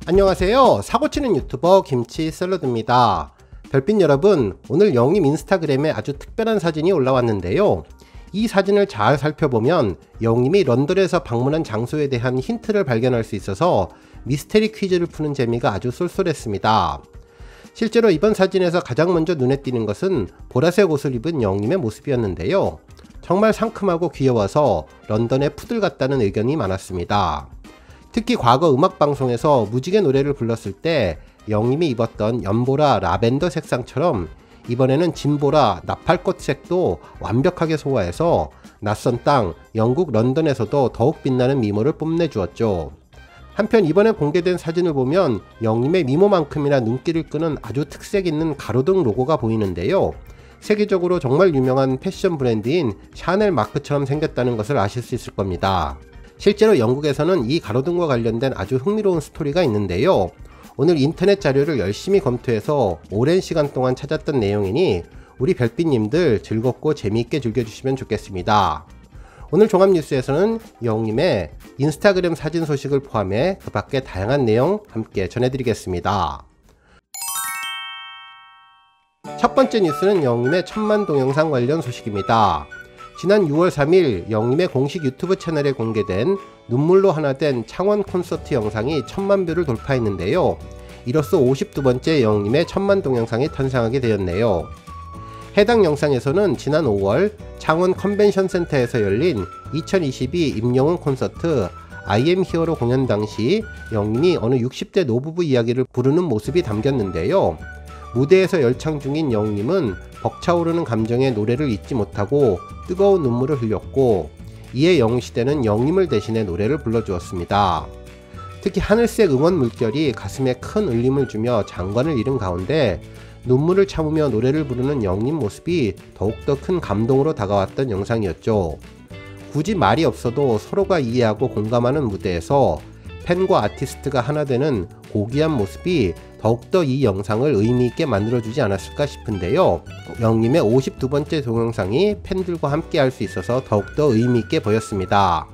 안녕하세요. 사고치는 유튜버 김치샐러드입니다. 별빛 여러분, 오늘 영님 인스타그램에 아주 특별한 사진이 올라왔는데요. 이 사진을 잘 살펴보면 영님이 런던에서 방문한 장소에 대한 힌트를 발견할 수 있어서 미스테리 퀴즈를 푸는 재미가 아주 쏠쏠했습니다. 실제로 이번 사진에서 가장 먼저 눈에 띄는 것은 보라색 옷을 입은 영님의 모습이었는데요. 정말 상큼하고 귀여워서 런던의 푸들 같다는 의견이 많았습니다. 특히 과거 음악방송에서 무지개 노래를 불렀을 때 영님이 입었던 연보라 라벤더 색상처럼 이번에는 진보라 나팔꽃색도 완벽하게 소화해서 낯선 땅 영국 런던에서도 더욱 빛나는 미모를 뽐내주었죠. 한편 이번에 공개된 사진을 보면 영님의 미모만큼이나 눈길을 끄는 아주 특색 있는 가로등 로고가 보이는데요. 세계적으로 정말 유명한 패션 브랜드인 샤넬 마크처럼 생겼다는 것을 아실 수 있을 겁니다. 실제로 영국에서는 이 가로등과 관련된 아주 흥미로운 스토리가 있는데요. 오늘 인터넷 자료를 열심히 검토해서 오랜 시간 동안 찾았던 내용이니 우리 별빛님들 즐겁고 재미있게 즐겨주시면 좋겠습니다. 오늘 종합뉴스에서는 영님의 인스타그램 사진 소식을 포함해 그 밖에 다양한 내용 함께 전해드리겠습니다. 첫 번째 뉴스는 영님의 1000만 동영상 관련 소식입니다. 지난 6월 3일 영님의 공식 유튜브 채널에 공개된 눈물로 하나 된 창원 콘서트 영상이 1000만 뷰를 돌파했는데요. 이로써 52번째 영님의 1000만 동영상이 탄생하게 되었네요. 해당 영상에서는 지난 5월 창원 컨벤션 센터에서 열린 2022 임영웅 콘서트 I am 히어로 공연 당시 영님이 어느 60대 노부부 이야기를 부르는 모습이 담겼는데요. 무대에서 열창 중인 영님은 벅차오르는 감정의 노래를 잊지 못하고 뜨거운 눈물을 흘렸고 이에 영시대는 영님을 대신해 노래를 불러주었습니다. 특히 하늘색 응원 물결이 가슴에 큰 울림을 주며 장관을 잃은 가운데 눈물을 참으며 노래를 부르는 영님 모습이 더욱더 큰 감동으로 다가왔던 영상이었죠. 굳이 말이 없어도 서로가 이해하고 공감하는 무대에서 팬과 아티스트가 하나 되는 고귀한 모습이 더욱더 이 영상을 의미있게 만들어주지 않았을까 싶은데요. 영님의 52번째 동영상이 팬들과 함께 할 수 있어서 더욱더 의미있게 보였습니다.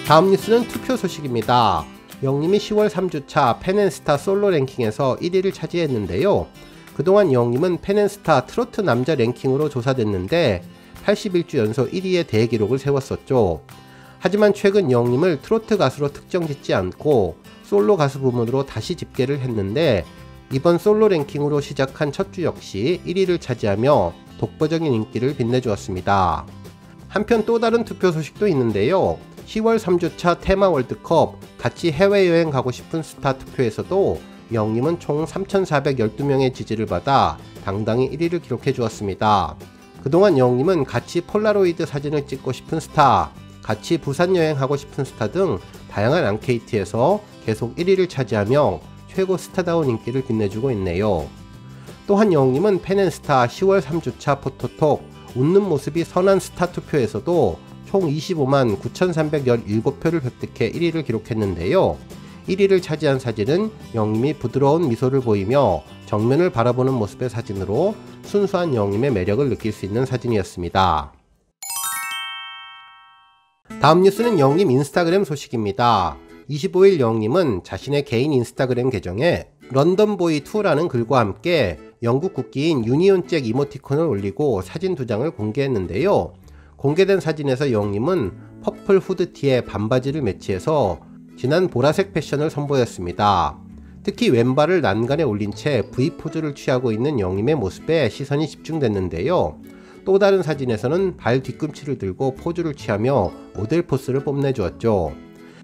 다음 뉴스는 투표 소식입니다. 영님이 10월 3주차 팬앤스타 솔로 랭킹에서 1위를 차지했는데요. 그동안 영님은 팬앤스타 트로트 남자 랭킹으로 조사됐는데 81주 연속 1위의 대기록을 세웠었죠. 하지만 최근 영님을 트로트 가수로 특정짓지 않고 솔로 가수 부문으로 다시 집계를 했는데 이번 솔로 랭킹으로 시작한 첫 주 역시 1위를 차지하며 독보적인 인기를 빛내주었습니다. 한편 또 다른 투표 소식도 있는데요. 10월 3주차 테마 월드컵 같이 해외여행 가고 싶은 스타 투표에서도 영님은 총 3,412명의 지지를 받아 당당히 1위를 기록해 주었습니다. 그동안 영님은 같이 폴라로이드 사진을 찍고 싶은 스타, 같이 부산 여행하고 싶은 스타 등 다양한 앙케이트에서 계속 1위를 차지하며 최고 스타다운 인기를 빛내주고 있네요. 또한 영님은 팬앤스타 10월 3주차 포토톡 웃는 모습이 선한 스타 투표에서도 총 25만 9,317표를 획득해 1위를 기록했는데요. 1위를 차지한 사진은 영님이 부드러운 미소를 보이며 정면을 바라보는 모습의 사진으로 순수한 영님의 매력을 느낄 수 있는 사진이었습니다. 다음 뉴스는 영님 인스타그램 소식입니다. 25일 영님은 자신의 개인 인스타그램 계정에 런던보이2라는 글과 함께 영국 국기인 유니온잭 이모티콘을 올리고 사진 2장을 공개했는데요. 공개된 사진에서 영님은 퍼플 후드티에 반바지를 매치해서 진한 보라색 패션을 선보였습니다. 특히 왼발을 난간에 올린 채 V포즈를 취하고 있는 영님의 모습에 시선이 집중됐는데요. 또 다른 사진에서는 발 뒤꿈치를 들고 포즈를 취하며 모델 포스를 뽐내주었죠.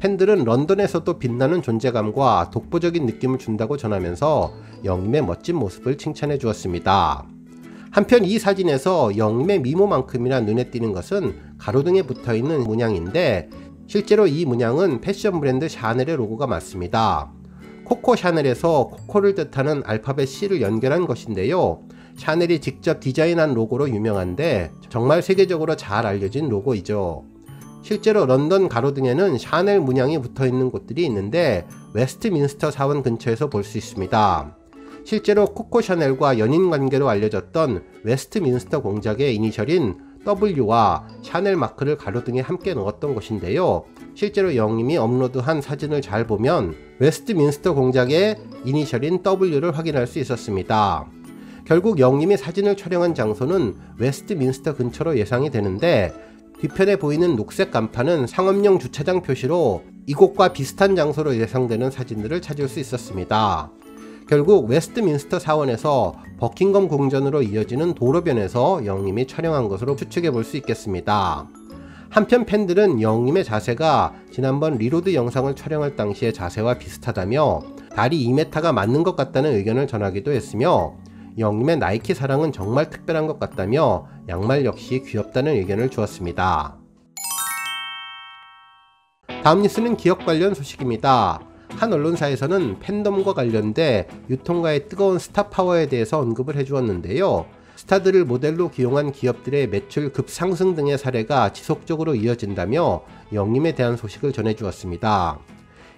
팬들은 런던에서도 빛나는 존재감과 독보적인 느낌을 준다고 전하면서 영님의 멋진 모습을 칭찬해 주었습니다. 한편 이 사진에서 영님의 미모만큼이나 눈에 띄는 것은 가로등에 붙어있는 문양인데 실제로 이 문양은 패션 브랜드 샤넬의 로고가 맞습니다. 코코 샤넬에서 코코를 뜻하는 알파벳 C를 연결한 것인데요. 샤넬이 직접 디자인한 로고로 유명한데 정말 세계적으로 잘 알려진 로고이죠. 실제로 런던 가로등에는 샤넬 문양이 붙어있는 곳들이 있는데 웨스트민스터 사원 근처에서 볼 수 있습니다. 실제로 코코 샤넬과 연인 관계로 알려졌던 웨스트민스터 공작의 이니셜인 W와 샤넬 마크를 가로등에 함께 넣었던 곳인데요. 실제로 영님이 업로드한 사진을 잘 보면 웨스트민스터 공작의 이니셜인 W를 확인할 수 있었습니다. 결국 영님이 사진을 촬영한 장소는 웨스트민스터 근처로 예상이 되는데, 뒤편에 보이는 녹색 간판은 상업용 주차장 표시로 이곳과 비슷한 장소로 예상되는 사진들을 찾을 수 있었습니다. 결국 웨스트민스터 사원에서 버킹엄 궁전으로 이어지는 도로변에서 영님이 촬영한 것으로 추측해 볼 수 있겠습니다. 한편 팬들은 영님의 자세가 지난번 리로드 영상을 촬영할 당시의 자세와 비슷하다며 다리 2m가 맞는 것 같다는 의견을 전하기도 했으며, 영님의 나이키 사랑은 정말 특별한 것 같다며 양말 역시 귀엽다는 의견을 주었습니다. 다음 뉴스는 기업 관련 소식입니다. 한 언론사에서는 팬덤과 관련돼 유통가의 뜨거운 스타 파워에 대해서 언급을 해주었는데요. 스타들을 모델로 기용한 기업들의 매출 급상승 등의 사례가 지속적으로 이어진다며 영님에 대한 소식을 전해주었습니다.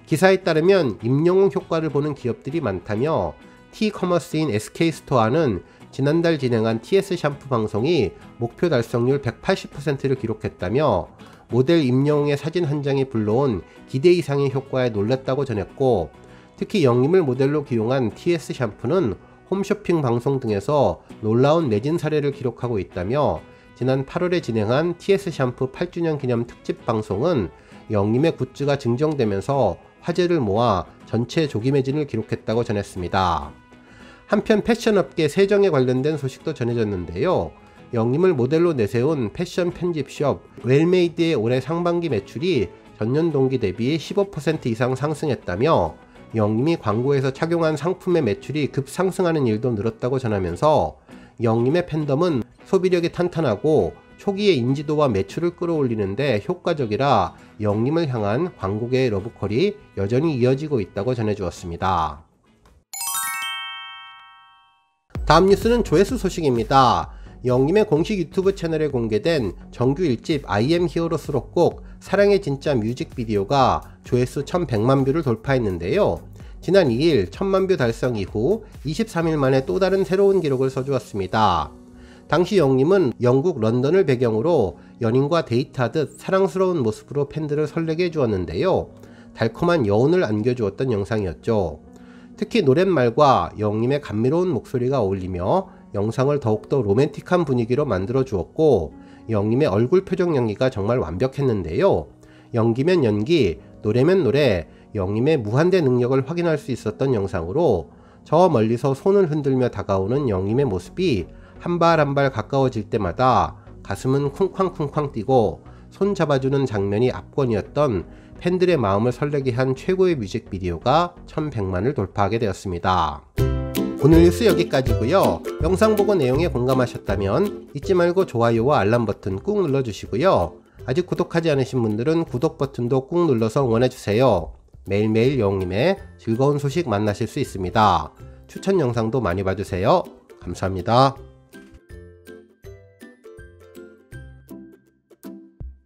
기사에 따르면 임영웅 효과를 보는 기업들이 많다며, T커머스인 SK스토어는 지난달 진행한 TS 샴푸 방송이 목표 달성률 180%를 기록했다며, 모델 임영웅의 사진 한 장이 불러온 기대 이상의 효과에 놀랐다고 전했고, 특히 영님을 모델로 기용한 TS 샴푸는 홈쇼핑 방송 등에서 놀라운 매진 사례를 기록하고 있다며, 지난 8월에 진행한 TS 샴푸 8주년 기념 특집 방송은 영님의 굿즈가 증정되면서 화제를 모아 전체 조기 매진을 기록했다고 전했습니다. 한편 패션업계 세정에 관련된 소식도 전해졌는데요. 영님을 모델로 내세운 패션 편집숍 웰메이드의 올해 상반기 매출이 전년 동기 대비 15% 이상 상승했다며, 영님이 광고에서 착용한 상품의 매출이 급상승하는 일도 늘었다고 전하면서, 영님의 팬덤은 소비력이 탄탄하고 초기의 인지도와 매출을 끌어올리는데 효과적이라 영님을 향한 광고계의 러브콜이 여전히 이어지고 있다고 전해주었습니다. 다음 뉴스는 조회수 소식입니다. 영님의 공식 유튜브 채널에 공개된 정규 1집 I am hero로 수록곡 사랑의 진짜 뮤직비디오가 조회수 1100만 뷰를 돌파했는데요. 지난 2일 1000만 뷰 달성 이후 23일 만에 또 다른 새로운 기록을 써주었습니다. 당시 영님은 영국 런던을 배경으로 연인과 데이트하듯 사랑스러운 모습으로 팬들을 설레게 해주었는데요. 달콤한 여운을 안겨주었던 영상이었죠. 특히 노랫말과 영님의 감미로운 목소리가 어울리며 영상을 더욱더 로맨틱한 분위기로 만들어 주었고, 영님의 얼굴 표정 연기가 정말 완벽했는데요. 연기면 연기, 노래면 노래, 영님의 무한대 능력을 확인할 수 있었던 영상으로 저 멀리서 손을 흔들며 다가오는 영님의 모습이 한 발 한 발 가까워질 때마다 가슴은 쿵쾅쿵쾅 뛰고 손 잡아주는 장면이 압권이었던 팬들의 마음을 설레게 한 최고의 뮤직비디오가 1100만을 돌파하게 되었습니다. 오늘 뉴스 여기까지고요. 영상 보고 내용에 공감하셨다면 잊지 말고 좋아요와 알람 버튼 꾹 눌러주시고요. 아직 구독하지 않으신 분들은 구독 버튼도 꾹 눌러서 응원해주세요. 매일매일 영님의 즐거운 소식 만나실 수 있습니다. 추천 영상도 많이 봐주세요. 감사합니다.